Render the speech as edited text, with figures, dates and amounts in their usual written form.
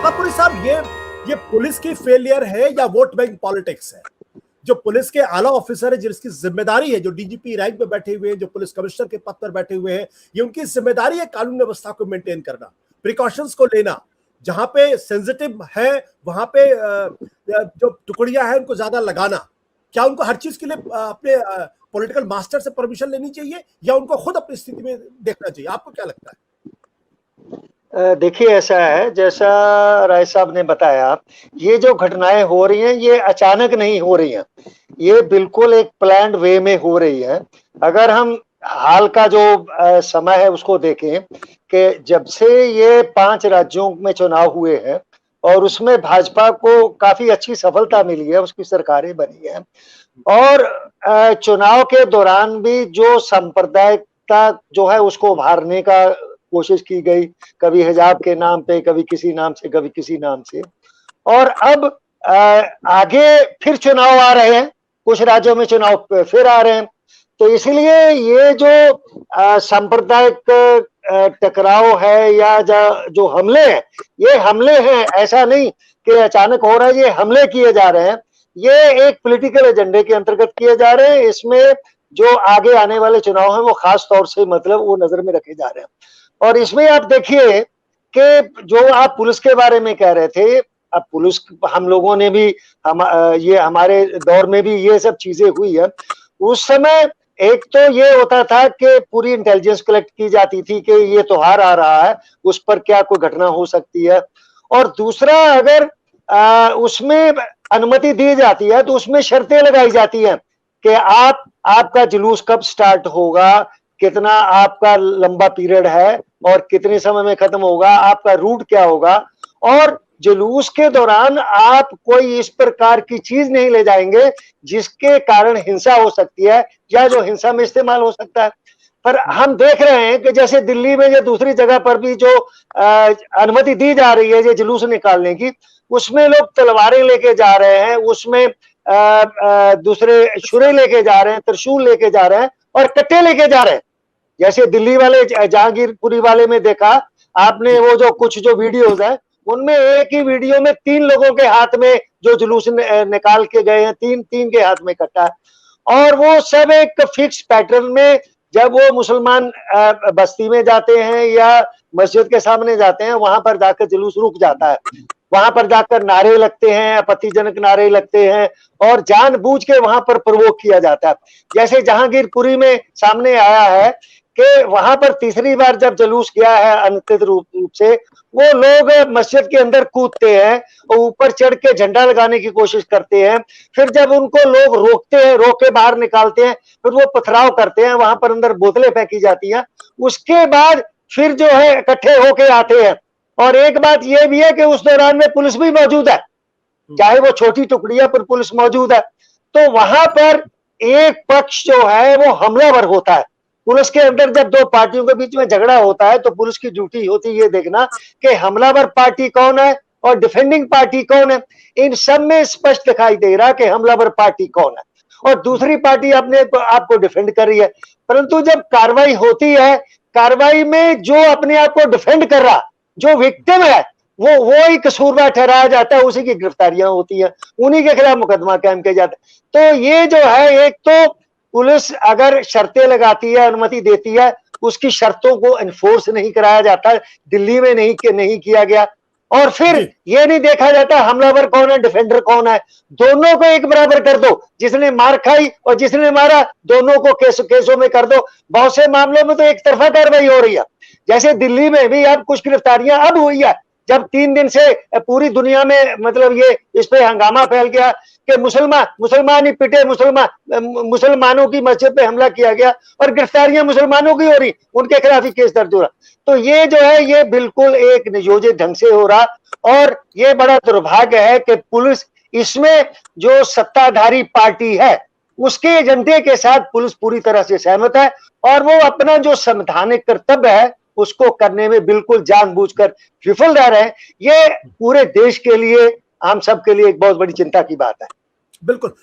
कपूरी साहब, ये पुलिस की फेलियर है या वोट बैंक पॉलिटिक्स है? जो पुलिस के आला ऑफिसर है, जिसकी जिम्मेदारी है, जो डीजीपी रैंक पे बैठे हुए हैं, जो पुलिस कमिश्नर के पद पर बैठे हुए हैं, ये उनकी जिम्मेदारी है कानून व्यवस्था को मेंटेन करना, प्रिकॉशंस को लेना, जहां पे सेंसिटिव है वहां पे जो टुकड़ियां हैं उनको ज्यादा लगाना। क्या उनको हर चीज के लिए अपने पॉलिटिकल मास्टर से परमिशन लेनी चाहिए या उनको खुद अपनी स्थिति में देखना चाहिए? आपको क्या लगता है? देखिए, ऐसा है जैसा राय साहब ने बताया, ये जो घटनाएं हो रही हैं ये अचानक नहीं हो रही हैं, ये बिल्कुल एक प्लान्ड वे में हो रही है। अगर हम हाल का जो समय है उसको देखें कि जब से ये 5 राज्यों में चुनाव हुए हैं और उसमें भाजपा को काफी अच्छी सफलता मिली है, उसकी सरकारें बनी है, और चुनाव के दौरान भी जो सांप्रदायिकता जो है उसको उभारने का कोशिश की गई, कभी हिजाब के नाम पे, कभी किसी नाम से, कभी किसी नाम से। और अब आगे फिर चुनाव आ रहे हैं, कुछ राज्यों में चुनाव फिर आ रहे हैं, तो इसलिए ये जो सांप्रदायिक टकराव है या जो हमले हैं, ये हमले हैं, ऐसा नहीं कि अचानक हो रहा है, ये हमले किए जा रहे हैं, ये एक पॉलिटिकल एजेंडे के अंतर्गत किए जा रहे हैं। इसमें जो आगे आने वाले चुनाव हैं वो खास तौर से मतलब वो नजर में रखे जा रहे हैं। और इसमें आप देखिए कि जो आप पुलिस के बारे में कह रहे थे, अब पुलिस, हम लोगों ने भी ये हमारे दौर में भी ये सब चीजें हुई है। उस समय एक तो ये होता था कि पूरी इंटेलिजेंस कलेक्ट की जाती थी कि ये त्योहार आ रहा है, उस पर क्या कोई घटना हो सकती है, और दूसरा अगर उसमें अनुमति दी जाती है तो उसमें शर्तें लगाई जाती हैं कि आपका जुलूस कब स्टार्ट होगा, कितना आपका लंबा पीरियड है और कितने समय में खत्म होगा, आपका रूट क्या होगा, और जुलूस के दौरान आप कोई इस प्रकार की चीज नहीं ले जाएंगे जिसके कारण हिंसा हो सकती है या जो हिंसा में इस्तेमाल हो सकता है। पर हम देख रहे हैं कि जैसे दिल्ली में या दूसरी जगह पर भी जो अनुमति दी जा रही है ये जुलूस निकालने की, उसमें लोग तलवारें लेके जा रहे हैं, उसमें दूसरे छुरे लेके जा रहे हैं, त्रिशूल लेके जा रहे हैं और कट्टे लेके जा रहे हैं। जैसे दिल्ली वाले जहांगीरपुरी वाले में देखा आपने, वो जो कुछ जो वीडियोस है उनमें एक ही वीडियो में 3 लोगों के हाथ में जो जुलूस निकाल के गए हैं, 3 के हाथ में कट्टा है, और वो सब एक फिक्स पैटर्न में, जब वो मुसलमान बस्ती में जाते हैं या मस्जिद के सामने जाते हैं, वहां पर जाकर जुलूस रुक जाता है, वहां पर जाकर नारे लगते हैं, आपत्तिजनक नारे लगते हैं और जानबूझ के वहां पर प्रवोक किया जाता है। जैसे जहांगीरपुरी में सामने आया है कि वहां पर तीसरी बार जब जुलूस गया है अनिश्चित रूप से, वो लोग मस्जिद के अंदर कूदते हैं और ऊपर चढ़ के झंडा लगाने की कोशिश करते हैं, फिर जब उनको लोग रोकते हैं, रोक के बाहर निकालते हैं, फिर वो पथराव करते हैं, वहां पर अंदर बोतलें फेंकी जाती हैं, उसके बाद फिर जो है इकट्ठे होके आते हैं। और एक बात यह भी है कि उस दौरान में पुलिस भी मौजूद है, चाहे वो छोटी टुकड़ियां पर पुलिस मौजूद है, तो वहां पर एक पक्ष जो है वो हमलावर होता है। पुलिस के अंदर जब 2 पार्टियों के बीच में झगड़ा होता है तो पुलिस की ड्यूटी होती है ये देखना कि हमलावर पार्टी कौन है और डिफेंडिंग पार्टी कौन है। इन सब में स्पष्ट दिखाई दे रहा कि हमलावर पार्टी कौन है और दूसरी पार्टी अपने आपको डिफेंड कर रही है। परंतु जब कार्रवाई होती है, कार्रवाई में जो अपने आप को डिफेंड कर रहा, जो विक्टिम है, वो ही कसूरवार ठहराया जाता है, उसी की गिरफ्तारियां होती हैं, उन्हीं के खिलाफ मुकदमा कायम किया जाता है। तो ये जो है, एक तो पुलिस अगर शर्तें लगाती है, अनुमति देती है, उसकी शर्तों को एनफोर्स नहीं कराया जाता, दिल्ली में नहीं किया गया, और फिर ये नहीं देखा जाता हमलावर कौन है, डिफेंडर कौन है, दोनों को एक बराबर कर दो, जिसने मार खाई और जिसने मारा, दोनों को केसों में कर दो। बहुत से मामलों में तो एक तरफा कार्रवाई हो रही है, जैसे दिल्ली में भी अब कुछ गिरफ्तारियां अब हुई है, जब 3 दिन से पूरी दुनिया में मतलब ये इस पे हंगामा फैल गया कि मुसलमान ही पिटे, मुसलमानों की मस्जिद पे हमला किया गया और गिरफ्तारियां मुसलमानों की हो रही, उनके खिलाफ ही केस दर्ज हो रहा। तो ये जो है ये बिल्कुल एक नियोजित ढंग से हो रहा, और ये बड़ा दुर्भाग्य है कि पुलिस इसमें जो सत्ताधारी पार्टी है उसके एजेंडे के साथ पुलिस पूरी तरह से सहमत है, और वो अपना जो संवैधानिक कर्तव्य है उसको करने में बिल्कुल जानबूझकर विफल रह रहे हैं। ये पूरे देश के लिए, हम सब के लिए एक बहुत बड़ी चिंता की बात है। बिल्कुल।